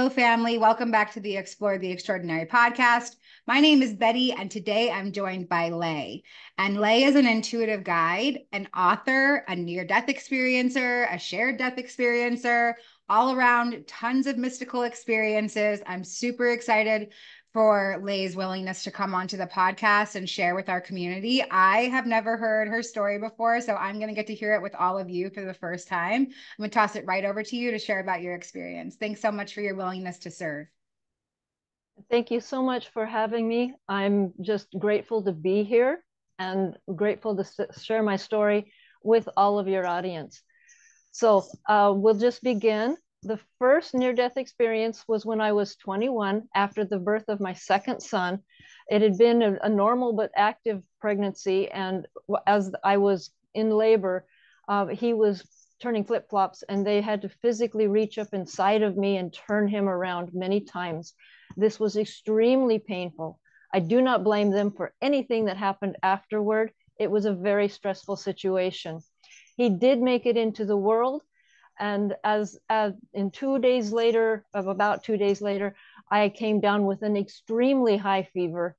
Hello, family. Welcome back to the Explore the Extraordinary podcast. My name is Betty, and today I'm joined by Lei. And Lei is an intuitive guide, an author, a near-death experiencer, a shared death experiencer, all around tons of mystical experiences. I'm super excited for Leigh's willingness to come onto the podcast and share with our community. I have never heard her story before, so I'm going to get to hear it with all of you for the first time. I'm going to toss it right over to you to share about your experience. Thanks so much for your willingness to serve. Thank you so much for having me. I'm just grateful to be here and grateful to share my story with all of your audience. So we'll just begin. The first near-death experience was when I was 21 after the birth of my second son. It had been a normal but active pregnancy. And as I was in labor, he was turning flip-flops and they had to physically reach up inside of me and turn him around many times. This was extremely painful. I do not blame them for anything that happened afterward. It was a very stressful situation. He did make it into the world. And as in 2 days later, about 2 days later, I came down with an extremely high fever.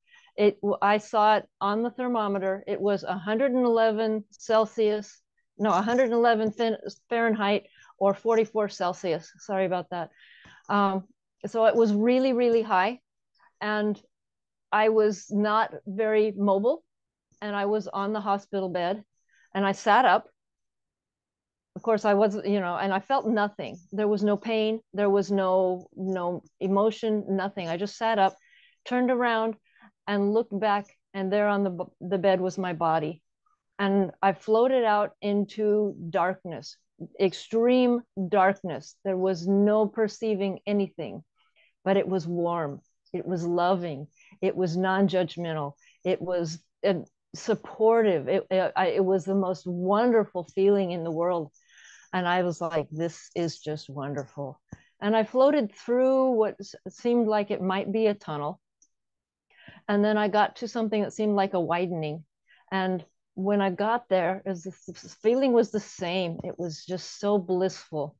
I saw it on the thermometer. It was 111 Celsius, no, 111 Fahrenheit or 44 Celsius. Sorry about that. So it was really, really high. And I was not very mobile. And I was on the hospital bed. And I sat up. Of course, I was, and I felt nothing. There was no pain. There was no emotion, nothing. I just sat up, turned around, and looked back. And there on the bed was my body. And I floated out into darkness, extreme darkness. There was no perceiving anything, but it was warm. It was loving. It was non-judgmental. It was supportive. It was the most wonderful feeling in the world. And I was like, this is just wonderful. And I floated through what seemed like it might be a tunnel. And then I got to something that seemed like a widening. And when I got there, the feeling was the same. It was just so blissful.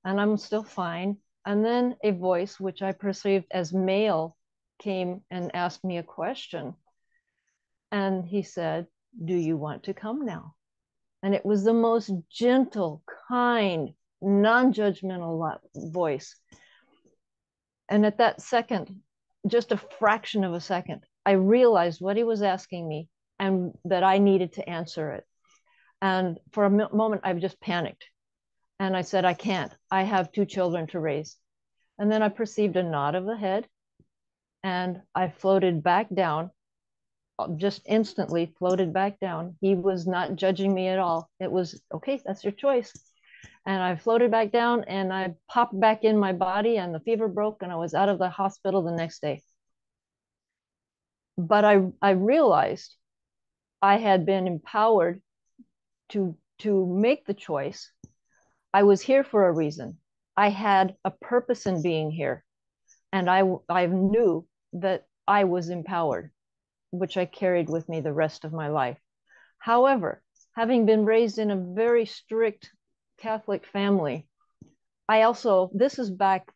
And I'm still fine. And then a voice, which I perceived as male, came and asked me a question. And he said, do you want to come now? And it was the most gentle, kind, non-judgmental voice. And at that second, just a fraction of a second, I realized what he was asking me and that I needed to answer it. And for a moment, I just panicked. And I said, I can't. I have 2 children to raise. And then I perceived a nod of the head. And I floated back down, just instantly floated back down. He was not judging me at all. It was, okay, that's your choice. And I floated back down and I popped back in my body and the fever broke and I was out of the hospital the next day. But I realized I had been empowered to make the choice. I was here for a reason. I had a purpose in being here. And I knew that I was empowered, which I carried with me the rest of my life. However, having been raised in a very strict Catholic family, this is back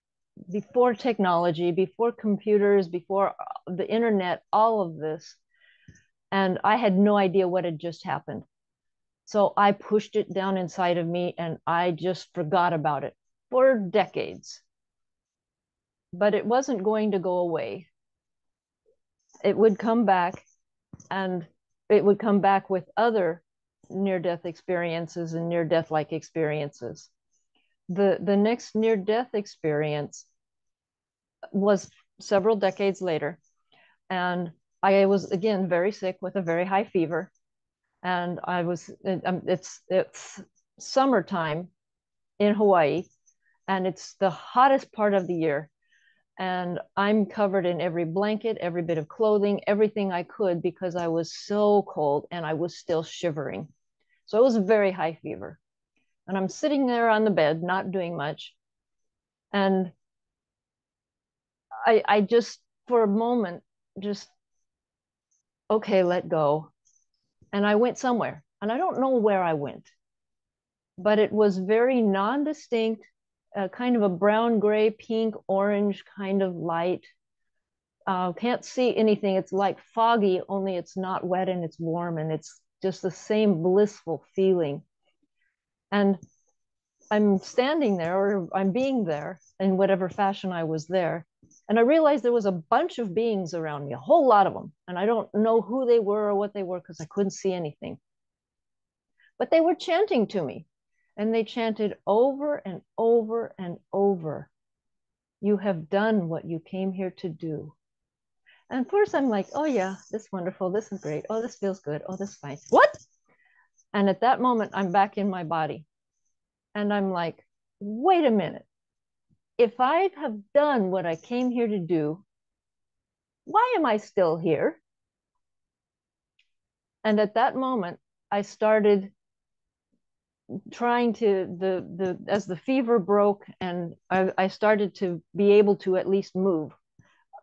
before technology, before computers, before the internet, all of this. And I had no idea what had just happened. So I pushed it down inside of me and I just forgot about it for decades. But it wasn't going to go away. It would come back, and it would come back with other near-death experiences and near-death-like experiences. The next near-death experience was several decades later. And I was, again, very sick with a very high fever. And it's summertime in Hawaii, and it's the hottest part of the year. And I'm covered in every blanket, every bit of clothing, everything I could because I was so cold and I was still shivering. So it was a very high fever. And I'm sitting there on the bed, not doing much. And I just, for a moment, just, okay, let go. And I went somewhere. And I don't know where I went, but it was very non-distinct. a kind of a brown, gray, pink, orange kind of light. Can't see anything. It's like foggy, only it's not wet and it's warm, and it's just the same blissful feeling. And I'm standing there, or I'm being there in whatever fashion I was there. And I realized there was a bunch of beings around me, a whole lot of them. And I don't know who they were or what they were because I couldn't see anything. But they were chanting to me. And they chanted over and over and over, "You have done what you came here to do." And of course, I'm like, oh, yeah, this is wonderful. This is great. Oh, this feels good. Oh, this is fine. What? And at that moment, I'm back in my body. And I'm like, wait a minute. If I have done what I came here to do, why am I still here? And at that moment, I started trying to, as the fever broke and I started to be able to at least move.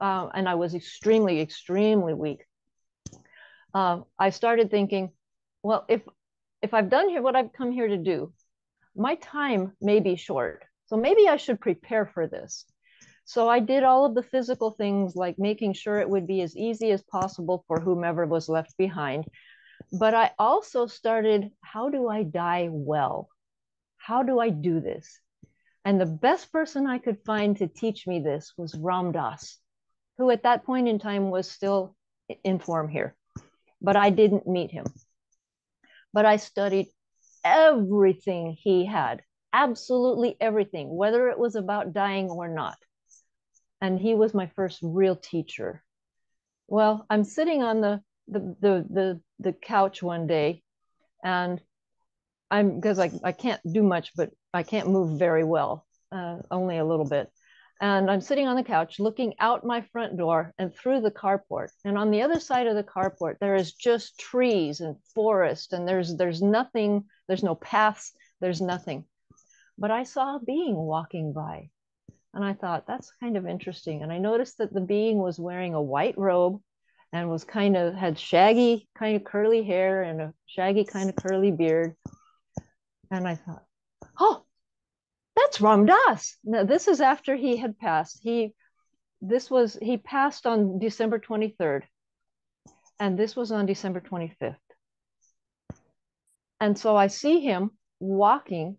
And I was extremely, extremely weak. I started thinking, well, if I've done here what I've come here to do, my time may be short. So maybe I should prepare for this. So I did all of the physical things, like making sure it would be as easy as possible for whomever was left behind. But I also started, how do I die well? How do I do this? And the best person I could find to teach me this was Ram Dass, who at that point in time was still in form here. But I didn't meet him. But I studied everything he had, absolutely everything, whether it was about dying or not. And he was my first real teacher. Well, I'm sitting on the couch one day, and because I can't do much, but I can't move very well, only a little bit. And I'm sitting on the couch looking out my front door and through the carport. And on the other side of the carport, there is just trees and forest, and there's nothing, there's no paths, there's nothing. But I saw a being walking by. And I thought, that's kind of interesting. And I noticed that the being was wearing a white robe and was had shaggy, kind of curly hair and a shaggy, kind of curly beard. And I thought, oh, that's Ram Dass. Now, this is after he had passed. He passed on December 23rd, and this was on December 25th. And so I see him walking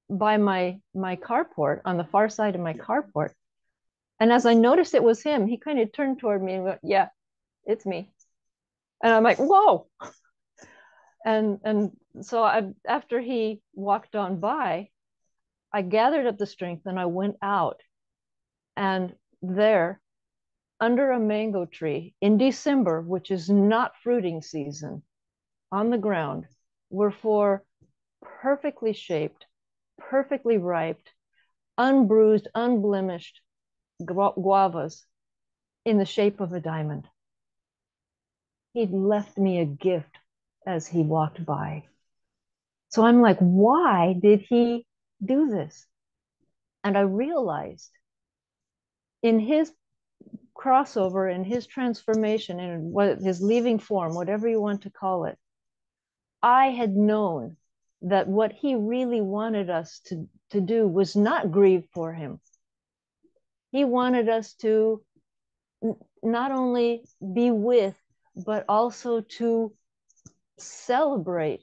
by my carport, on the far side of my carport. And as I noticed it was him, he kind of turned toward me and went, yeah, it's me. And I'm like, whoa. And so after he walked on by, I gathered up the strength and I went out. And there, under a mango tree in December, which is not fruiting season, on the ground were four perfectly shaped, perfectly ripe, unbruised, unblemished guavas in the shape of a diamond. He'd left me a gift as he walked by. So I'm like, why did he do this? And I realized in his crossover, in his transformation, in his leaving form, whatever you want to call it, I had known that what he really wanted us to do was not grieve for him. He wanted us to not only be with, but also to celebrate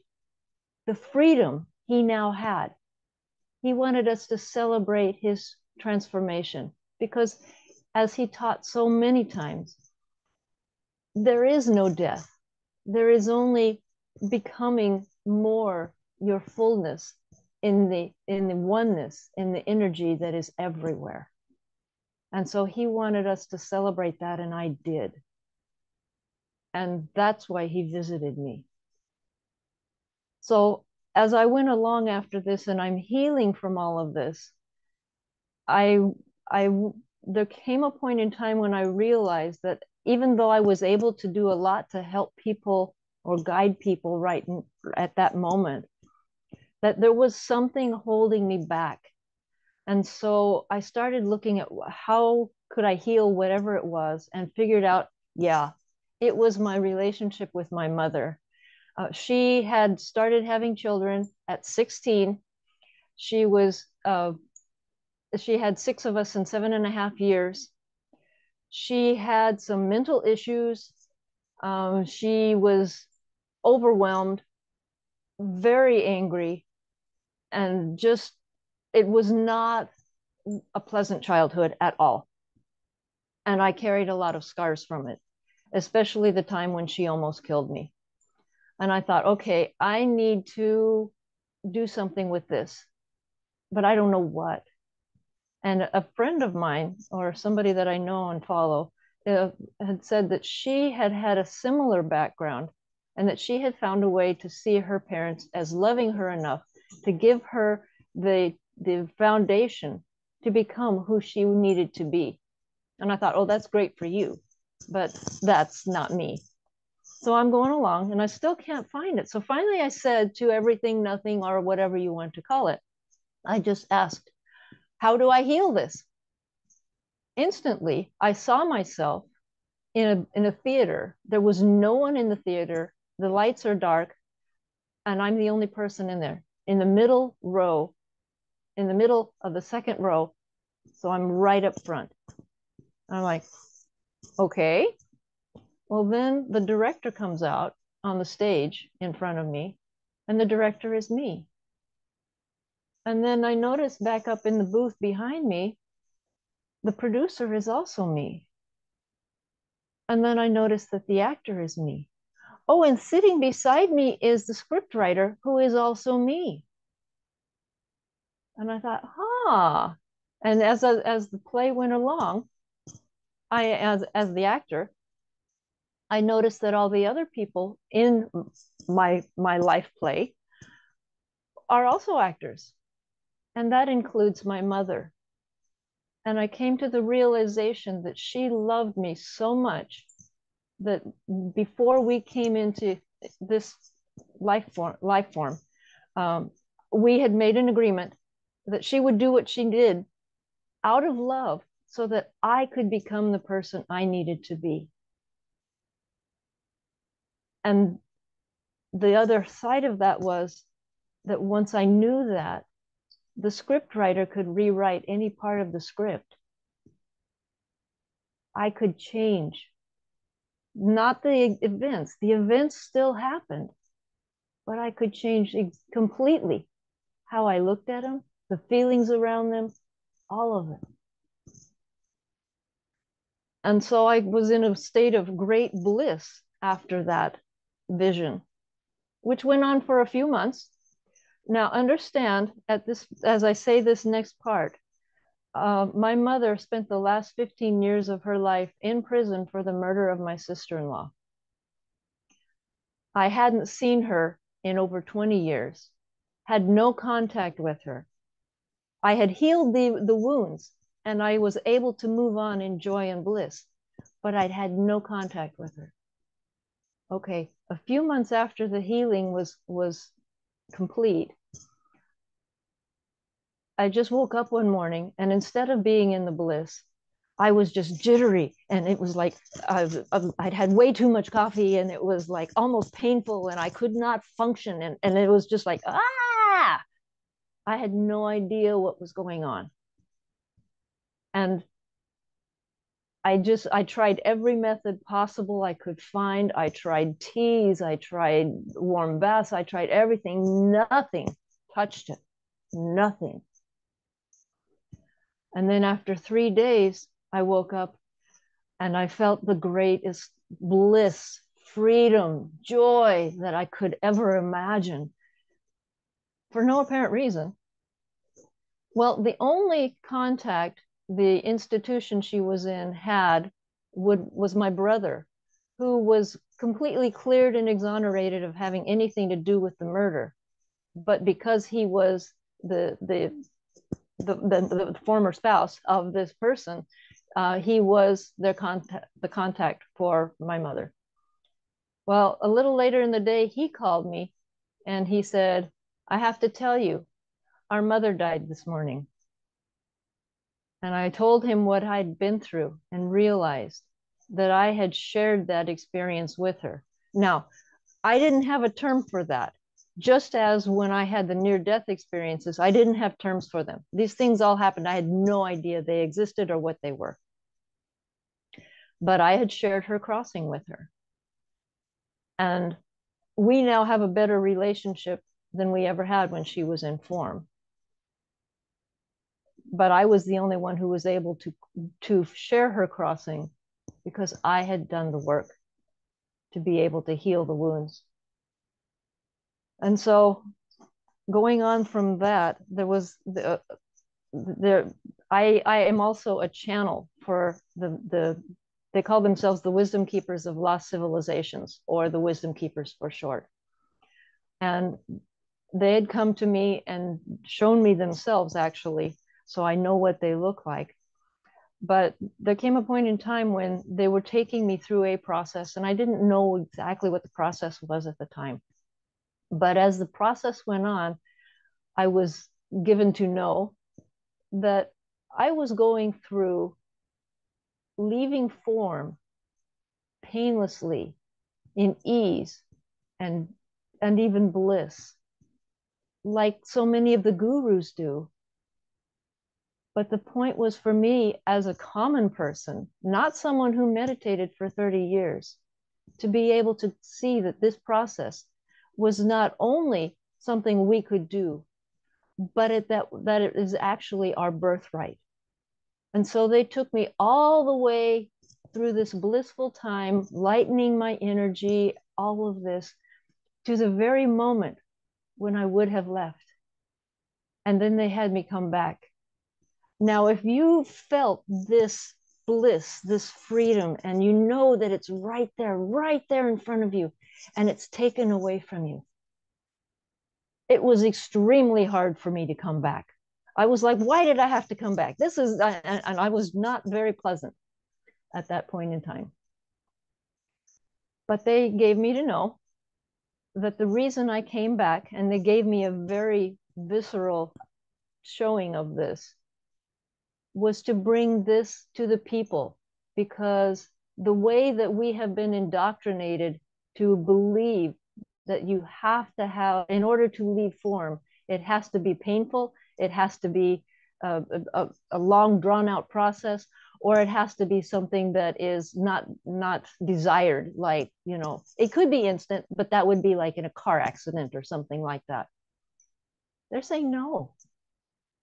the freedom he now had. He wanted us to celebrate his transformation because, as he taught so many times, there is no death. There is only becoming more your fullness in the oneness, in the energy that is everywhere. And so he wanted us to celebrate that, and I did. And that's why he visited me. So as I went along after this and I'm healing from all of this, there came a point in time when I realized that even though I was able to do a lot to help people or guide people right at that moment, that there was something holding me back. And so I started looking at how could I heal whatever it was, and figured out, yeah, it was my relationship with my mother. She had started having children at 16. She was she had 6 of us in 7.5 years. She had some mental issues. She was overwhelmed, very angry, and just, it was not a pleasant childhood at all. And I carried a lot of scars from it, especially the time when she almost killed me. And I thought, okay, I need to do something with this, but I don't know what. And a friend of mine, or somebody that I know and follow, had said that she had had a similar background, and that she had found a way to see her parents as loving her enough to give her the foundation to become who she needed to be. And I thought, oh, that's great for you, but that's not me. So I'm going along and I still can't find it. So finally I said to everything, nothing, or whatever you want to call it, I just asked, how do I heal this? Instantly, I saw myself in a theater. There was no one in the theater. The lights are dark, and I'm the only person in there, in the middle row, in the middle of the second row. So I'm right up front. I'm like, okay. Well, then the director comes out on the stage in front of me, and the director is me. And then I noticed back up in the booth behind me, the producer is also me. And then I noticed that the actor is me. Oh, and sitting beside me is the scriptwriter, who is also me. And I thought, huh. And as the play went along, as the actor, I noticed that all the other people in my life play are also actors. And that includes my mother. And I came to the realization that she loved me so much that before we came into this life form, we had made an agreement that she would do what she did out of love so that I could become the person I needed to be. And the other side of that was that once I knew that, the script writer could rewrite any part of the script. I could change, not the events. The events still happened, but I could change completely how I looked at them, the feelings around them, all of it. And so I was in a state of great bliss after that vision, which went on for a few months. Now understand, as I say this next part, my mother spent the last 15 years of her life in prison for the murder of my sister-in-law. I hadn't seen her in over 20 years, had no contact with her. I had healed the wounds, and I was able to move on in joy and bliss, but I'd had no contact with her. Okay, a few months after the healing was complete, I just woke up one morning, and instead of being in the bliss, I was just jittery, and it was like I'd had way too much coffee, and it was like almost painful, and I could not function, and it was just like, ah! I had no idea what was going on. And I tried every method possible I could find. I tried teas, I tried warm baths, I tried everything. Nothing touched it, nothing. And then after 3 days, I woke up and I felt the greatest bliss, freedom, joy that I could ever imagine for no apparent reason. Well, the only contact the institution she was in was my brother, who was completely cleared and exonerated of having anything to do with the murder. But because he was the former spouse of this person, he was the contact for my mother. Well, a little later in the day, he called me and he said, I have to tell you, our mother died this morning. And I told him what I'd been through and realized that I had shared that experience with her. Now, I didn't have a term for that. just as when I had the near-death experiences, I didn't have terms for them. These things all happened. I had no idea they existed or what they were. But I had shared her crossing with her. And we now have a better relationship than we ever had when she was in form. But I was the only one who was able to share her crossing because I had done the work to be able to heal the wounds. And so going on from that, I am also a channel for they call themselves the wisdom keepers of lost civilizations, or the wisdom keepers for short. And they had come to me and shown me themselves, actually, so I know what they look like. But there came a point in time when they were taking me through a process, and I didn't know exactly what the process was at the time. But as the process went on, I was given to know that I was going through leaving form painlessly, in ease and even bliss, like so many of the gurus do. But the point was, for me as a common person, not someone who meditated for 30 years, to be able to see that this process was not only something we could do, but that it is actually our birthright. And so they took me all the way through this blissful time, lightening my energy, all of this, to the very moment when I would have left. And then they had me come back. Now, if you felt this bliss, this freedom, and you know that it's right there in front of you, and it's taken away from you, it was extremely hard for me to come back. I was like, why did I have to come back? And I was not very pleasant at that point in time. But they gave me to know that the reason I came back, and they gave me a very visceral showing of this, was to bring this to the people, because the way that we have been indoctrinated to believe that you have to have, in order to leave form, it has to be painful, it has to be a long drawn out process, or it has to be something that is not desired, like, it could be instant, but that would be like in a car accident or something like that. They're saying no,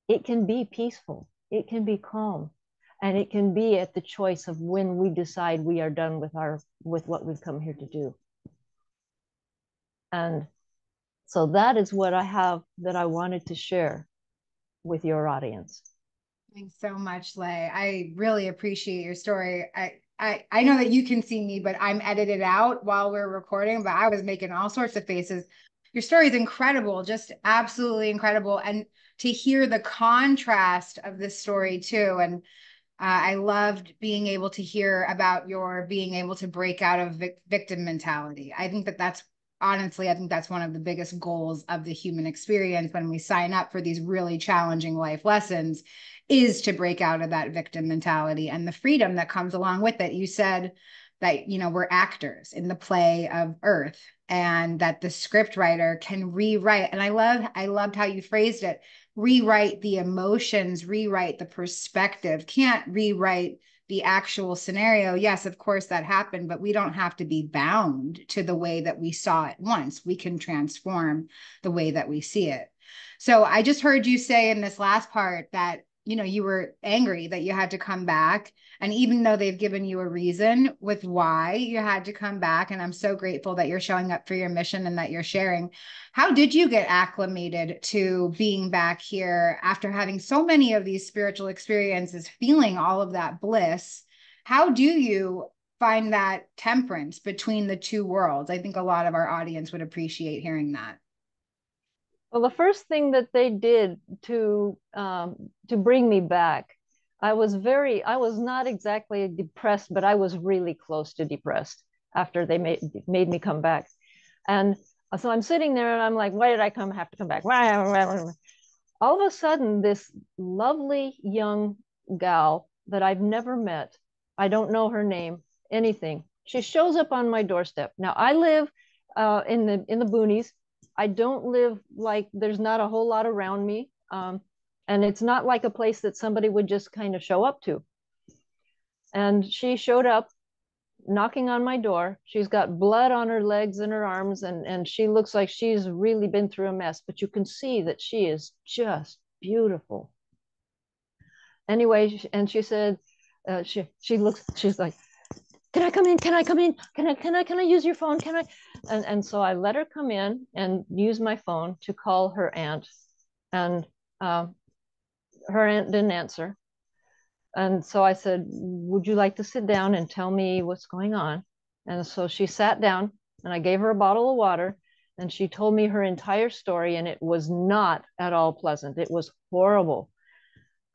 it can be peaceful, it can be calm, and it can be at the choice of when we decide we are done with what we've come here to do. And so that is what I have that I wanted to share with your audience. Thanks so much, Lei. I really appreciate your story. I know that you can see me, but I'm edited out while we're recording, but I was making all sorts of faces. Your story is incredible, just absolutely incredible. And to hear the contrast of this story too. And I loved being able to hear about your being able to break out of victim mentality. I think that's honestly, I think that's one of the biggest goals of the human experience when we sign up for these really challenging life lessons, is to break out of that victim mentality and the freedom that comes along with it. You said that, we're actors in the play of Earth, and that the script writer can rewrite. And I loved how you phrased it: rewrite the emotions, rewrite the perspective. Can't rewrite the actual scenario. Yes, of course that happened, but we don't have to be bound to the way that we saw it once. We can transform the way that we see it. So I just heard you say in this last part that, you were angry that you had to come back. And even though they've given you a reason with why you had to come back, and I'm so grateful that you're showing up for your mission and that you're sharing, how did you get acclimated to being back here after having so many of these spiritual experiences, feeling all of that bliss? How do you find that temperance between the two worlds? I think a lot of our audience would appreciate hearing that. Well, the first thing that they did to bring me back, I was not exactly depressed, but I was really close to depressed after they made me come back. And so I'm sitting there and I'm like, why did I have to come back? All of a sudden, this lovely young gal that I've never met, I don't know her name, anything, she shows up on my doorstep. Now I live in the boonies. I don't live like, there's not a whole lot around me. And it's not like a place that somebody would just kind of show up to. And she showed up knocking on my door. She's got blood on her legs and her arms, and she looks like she's really been through a mess, but you can see that she is just beautiful. Anyway, and she said, she's like, can I come in? Can I come in? Can I use your phone? Can I? And so I let her come in and use my phone to call her aunt. And her aunt didn't answer. And so I said, would you like to sit down and tell me what's going on? And so she sat down, and I gave her a bottle of water, and she told me her entire story, and it was not at all pleasant. It was horrible.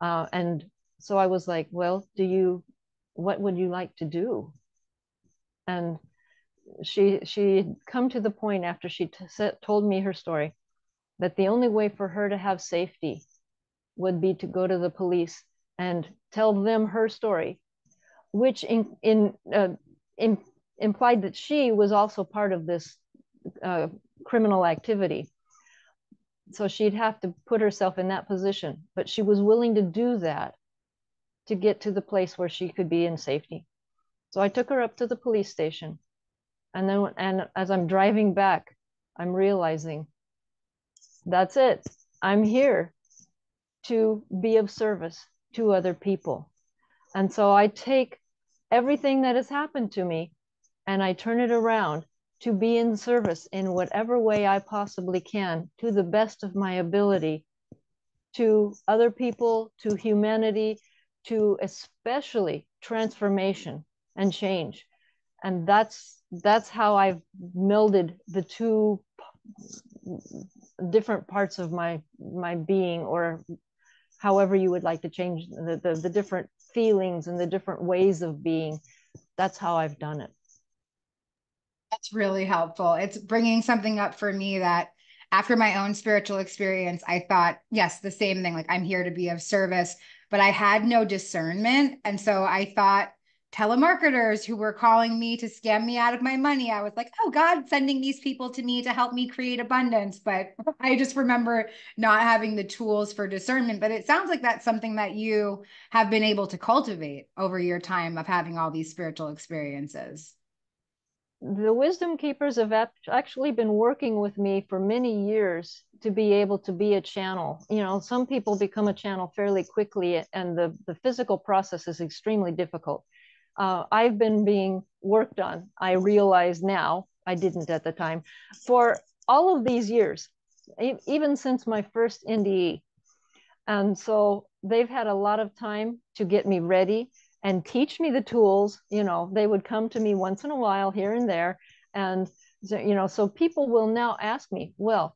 And so I was like, well, what would you like to do? And she had come to the point after she told me her story that the only way for her to have safety would be to go to the police and tell them her story, which implied that she was also part of this criminal activity. So she'd have to put herself in that position, but she was willing to do that to get to the place where she could be in safety. So I took her up to the police station, and as I'm driving back, I'm realizing that's it. I'm here to be of service to other people. And so I take everything that has happened to me and I turn it around to be in service in whatever way I possibly can, to the best of my ability, to other people, to humanity, to especially transformation and change. And that's how I've melded the two different parts of my being, or however you would like to change the different feelings and the different ways of being. That's how I've done it. That's really helpful. It's bringing something up for me that after my own spiritual experience, I thought, yes, the same thing, like I'm here to be of service, but I had no discernment. And so I thought telemarketers who were calling me to scam me out of my money, I was like, oh, God, sending these people to me to help me create abundance. But I just remember not having the tools for discernment. But it sounds like that's something that you have been able to cultivate over your time of having all these spiritual experiences. The wisdom keepers have actually been working with me for many years to be able to be a channel. You know, some people become a channel fairly quickly, and the physical process is extremely difficult. I've been being worked on, I realize now, I didn't at the time, for all of these years, even since my first NDE. And so they've had a lot of time to get me ready and teach me the tools. You know, they would come to me once in a while here and there. And, you know, so people will now ask me, well,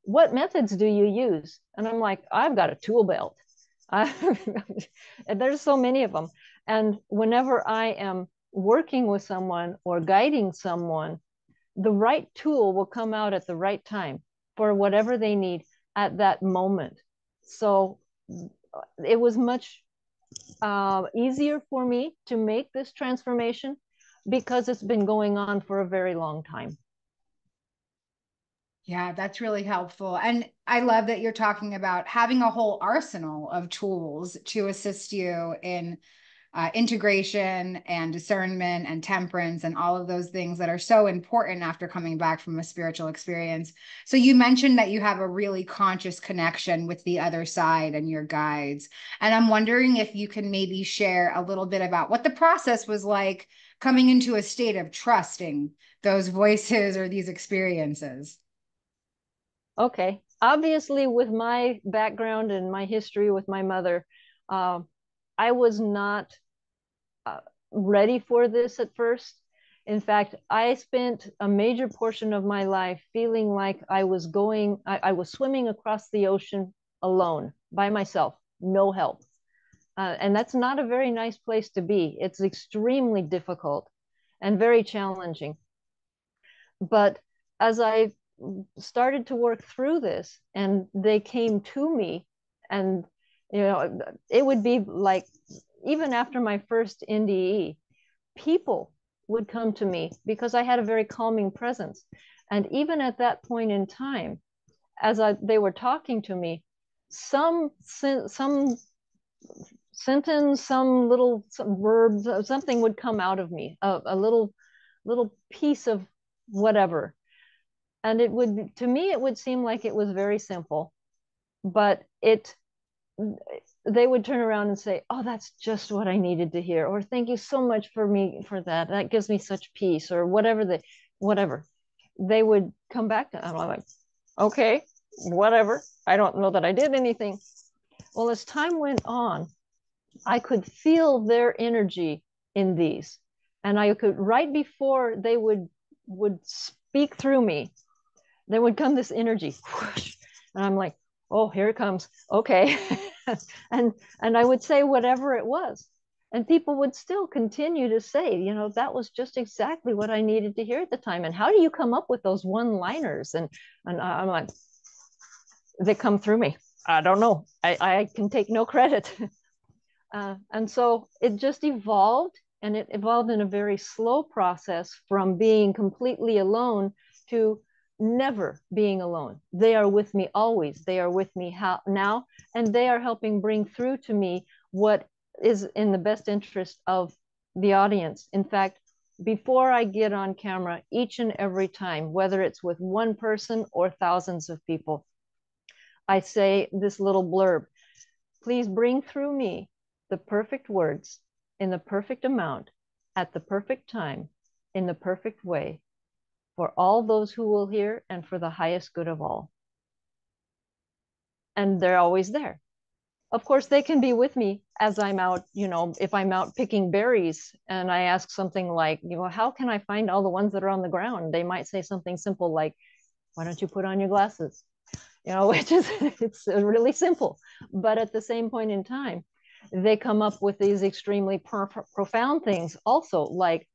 what methods do you use? And I'm like, I've got a tool belt. There's so many of them. And whenever I am working with someone or guiding someone, the right tool will come out at the right time for whatever they need at that moment. So it was much easier for me to make this transformation because it's been going on for a very long time. Yeah, that's really helpful. And I love that you're talking about having a whole arsenal of tools to assist you in integration and discernment and temperance and all of those things that are so important after coming back from a spiritual experience. So you mentioned that you have a really conscious connection with the other side and your guides. And I'm wondering if you can maybe share a little bit about what the process was like coming into a state of trusting those voices or these experiences. Okay. Obviously, with my background and my history with my mother, I was not ready for this at first. In fact, I spent a major portion of my life feeling like I was swimming across the ocean alone by myself, no help. And that's not a very nice place to be. It's extremely difficult and very challenging. But as I started to work through this and they came to me, and you know, it would be like, even after my first NDE, people would come to me because I had a very calming presence. And even at that point in time, they were talking to me, some sentence, some verbs, something would come out of me, a little piece of whatever. And it would, to me, it would seem like it was very simple, but they would turn around and say, "Oh, that's just what I needed to hear," or "Thank you so much for that. That gives me such peace," or whatever. They would come back to, I'm like, "Okay, whatever. I don't know that I did anything." Well, as time went on, I could feel their energy in these, and I could, right before they would speak through me, there would come this energy, whoosh, and I'm like, "Oh, here it comes. Okay." and I would say whatever it was, and people would still continue to say, "That was just exactly what I needed to hear at the time." And how do you come up with those one-liners? And I'm like, they come through me. I don't know. I can take no credit. And so it just evolved, and it evolved in a very slow process from being completely alone to never being alone. They are with me always. They are with me now, and they are helping bring through to me what is in the best interest of the audience. In fact, before I get on camera, each and every time, whether it's with one person or thousands of people, I say this little blurb: "Please bring through me the perfect words in the perfect amount at the perfect time in the perfect way for all those who will hear and for the highest good of all." And they're always there. Of course, they can be with me as I'm out, if I'm out picking berries and I ask something like, "How can I find all the ones that are on the ground?" They might say something simple like, "Why don't you put on your glasses?" Which is, it's really simple. But at the same point in time, they come up with these extremely profound things also, like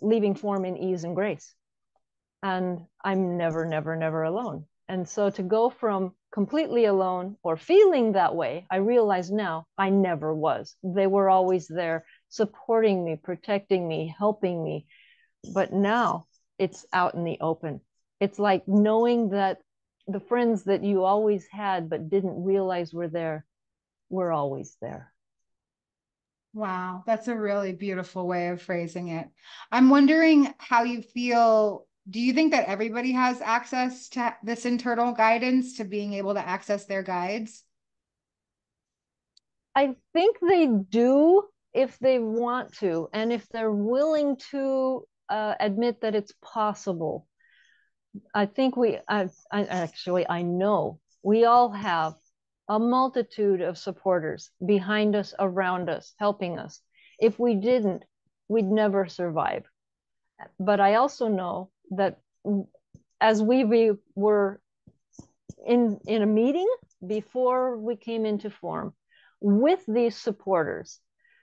leaving form in ease and grace. And I'm never, never, never alone. And so to go from completely alone or feeling that way, I realize now I never was. They were always there supporting me, protecting me, helping me. But now it's out in the open. It's like knowing that the friends that you always had but didn't realize were there were always there. Wow, that's a really beautiful way of phrasing it. I'm wondering how you feel. Do you think that everybody has access to this internal guidance, to being able to access their guides? I think they do if they want to, and if they're willing to admit that it's possible. I think I know we all have a multitude of supporters behind us, around us, helping us. If we didn't, we'd never survive. But I also know that as we were in a meeting before we came into form with these supporters,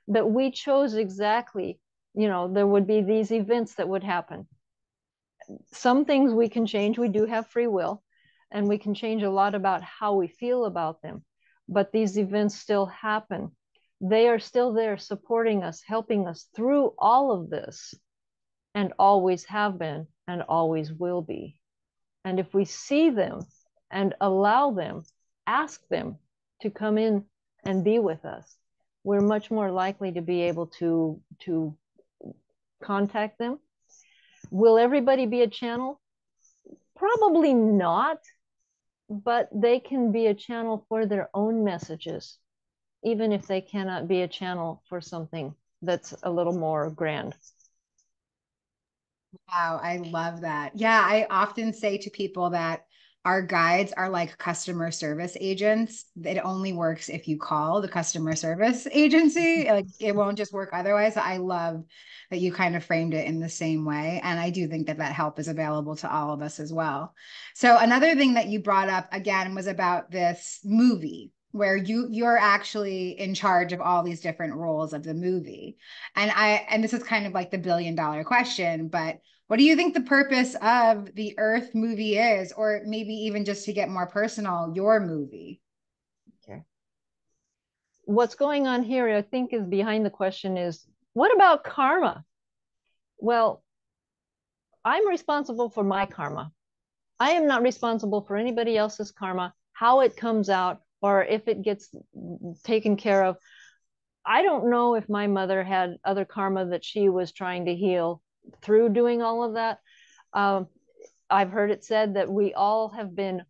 that we chose exactly, there would be these events that would happen. Some things we can change. We do have free will, and we can change a lot about how we feel about them. But these events still happen. They are still there supporting us, helping us through all of this, and always have been and always will be. And if we see them and allow them, ask them to come in and be with us, we're much more likely to be able to contact them. Will everybody be a channel? Probably not, but they can be a channel for their own messages, even if they cannot be a channel for something that's a little more grand. Wow, I love that. Yeah, I often say to people that our guides are like customer service agents. It only works if you call the customer service agency. Like, it won't just work otherwise. I love that you kind of framed it in the same way. And I do think that that help is available to all of us as well. So another thing that you brought up again was about this movie where you're actually in charge of all these different roles of the movie. And this is kind of like the $1 billion question, but what do you think the purpose of the Earth movie is? Or maybe even just to get more personal, your movie? Okay. What's going on here, I think, is behind the question is, what about karma? Well, I'm responsible for my karma. I am not responsible for anybody else's karma, how it comes out, or if it gets taken care of. I don't know if my mother had other karma that she was trying to heal through doing all of that. Um, I've heard it said that we all have been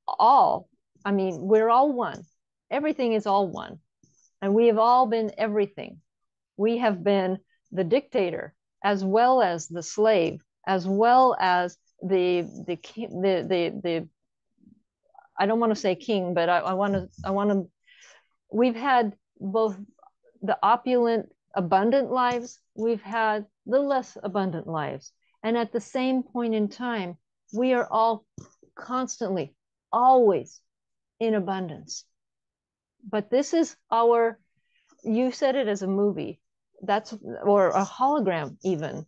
all, I mean, we're all one. Everything is all one. And we have all been everything. We have been the dictator as well as the slave, as well as the I don't want to say king, but I want to we've had both the opulent, abundant lives, we've had the less abundant lives. And at the same point in time, we are all constantly, always in abundance. But this is our, you said it as a movie, that's, or a hologram even.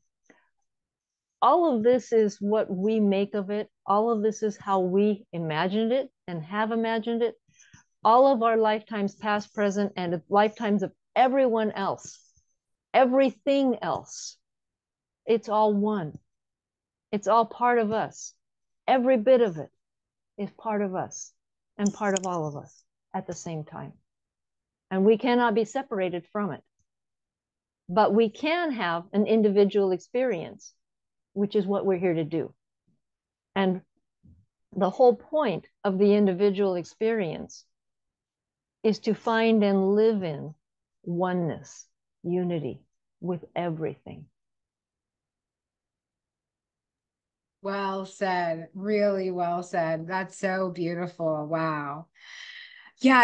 All of this is what we make of it. All of this is how we imagined it and have imagined it. All of our lifetimes, past, present, and lifetimes of everyone else, everything else, it's all one. It's all part of us. Every bit of it is part of us and part of all of us at the same time. And we cannot be separated from it. But we can have an individual experience, which is what we're here to do. And the whole point of the individual experience is to find and live in oneness, unity with everything. Well said. Really well said. That's so beautiful. Wow. Yeah,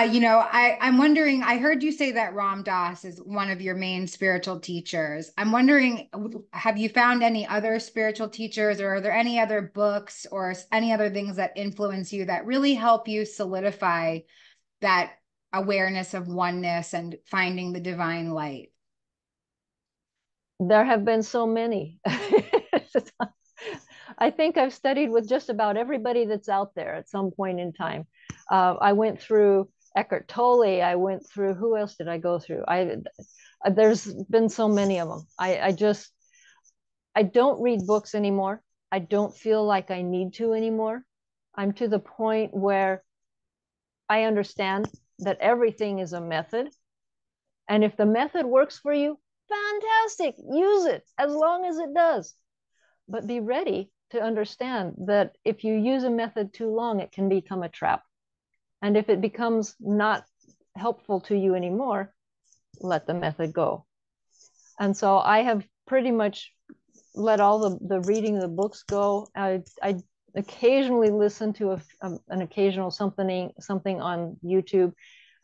I'm wondering, I heard you say that Ram Dass is one of your main spiritual teachers. I'm wondering, have you found any other spiritual teachers, or are there any other books or any other things that influence you that really help you solidify that awareness of oneness and finding the divine light? There have been so many. I think I've studied with just about everybody that's out there at some point in time. I went through Eckhart Tolle. I went through, who else did I go through? There's been so many of them. I don't read books anymore. I don't feel like I need to anymore. I'm to the point where I understand that everything is a method. And if the method works for you, fantastic, use it as long as it does. But be ready to understand that if you use a method too long, it can become a trap. And if it becomes not helpful to you anymore, let the method go. And so I have pretty much let all the reading of the books go. I occasionally listen to an occasional something on YouTube.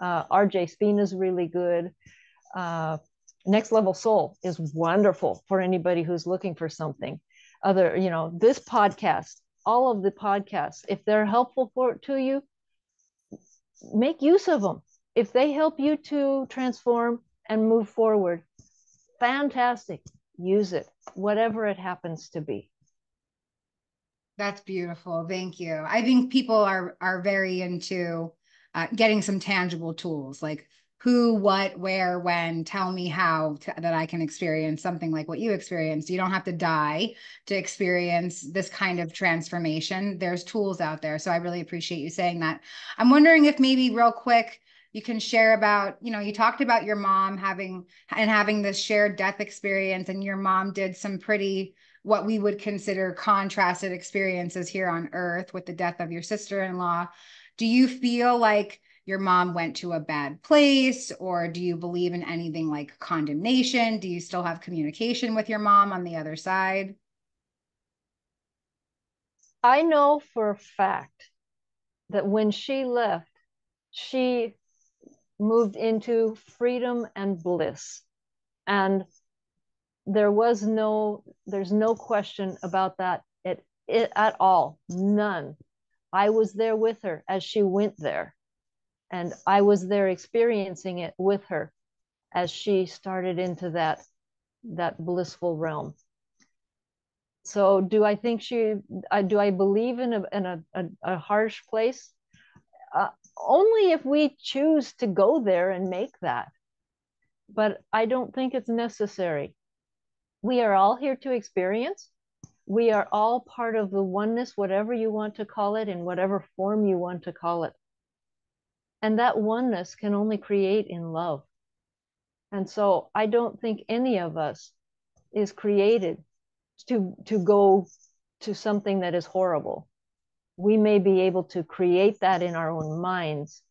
RJ Speen is really good. Next Level Soul is wonderful for anybody who's looking for something. This podcast, all of the podcasts, if they're helpful to you, make use of them. If they help you to transform and move forward, fantastic. Use it, whatever it happens to be. That's beautiful. Thank you. I think people are very into getting some tangible tools, like who, what, where, when, tell me how that I can experience something like what you experienced. You don't have to die to experience this kind of transformation. There's tools out there. So I really appreciate you saying that. I'm wondering if maybe real quick, you can share about, you talked about your mom having this shared death experience, and your mom did some pretty, what we would consider contrasted experiences here on earth with the death of your sister-in-law. Do you feel like your mom went to a bad place, or do you believe in anything like condemnation? Do you still have communication with your mom on the other side? I know for a fact that when she left, she moved into freedom and bliss. And there's no question about that at all. None. I was there with her as she went there. And I was there experiencing it with her as she started into that blissful realm. So do I think do I believe in a harsh place? Only if we choose to go there and make that. But I don't think it's necessary. We are all here to experience. We are all part of the oneness, whatever you want to call it, in whatever form you want to call it. And that oneness can only create in love. And so I don't think any of us is created to go to something that is horrible. We may be able to create that in our own minds,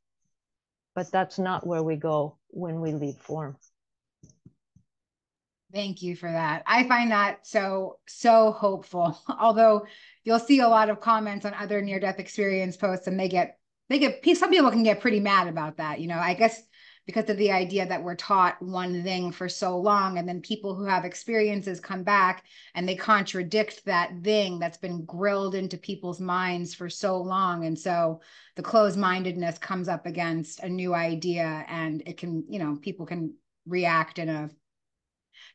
but that's not where we go when we leave form. Thank you for that. I find that so hopeful. Although you'll see a lot of comments on other near-death experience posts, and they get some people can get pretty mad about that. I guess because of the idea that we're taught one thing for so long, and then people who have experiences come back and they contradict that thing that's been grilled into people's minds for so long. And so the closed-mindedness comes up against a new idea, and it can, people can react in a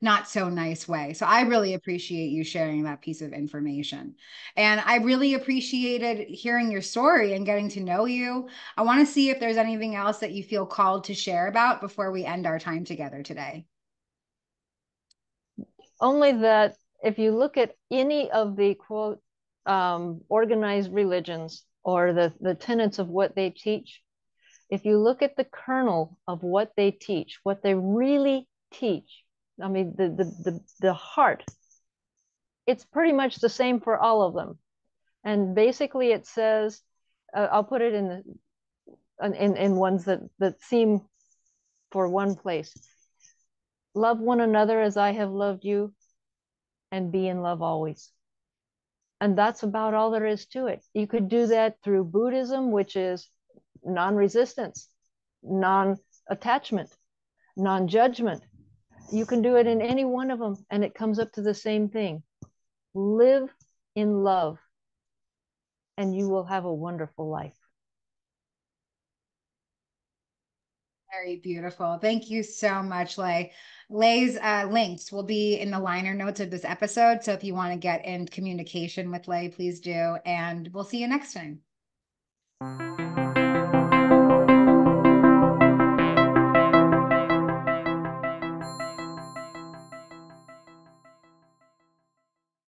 not so nice way. So I really appreciate you sharing that piece of information. And I really appreciated hearing your story and getting to know you. I want to see if there's anything else that you feel called to share about before we end our time together today. Only that if you look at any of the quote organized religions or the tenets of what they teach, if you look at the kernel of what they teach, what they really teach, I mean, the heart, it's pretty much the same for all of them. And basically it says, I'll put it in ones that seem for one place. Love one another as I have loved you, and be in love always. And that's about all there is to it. You could do that through Buddhism, which is non-resistance, non-attachment, non-judgment. You can do it in any one of them, and it comes up to the same thing. Live in love, and you will have a wonderful life. Very beautiful. Thank you so much, Lei. Lei's links will be in the liner notes of this episode. So if you want to get in communication with Lei, please do. And we'll see you next time.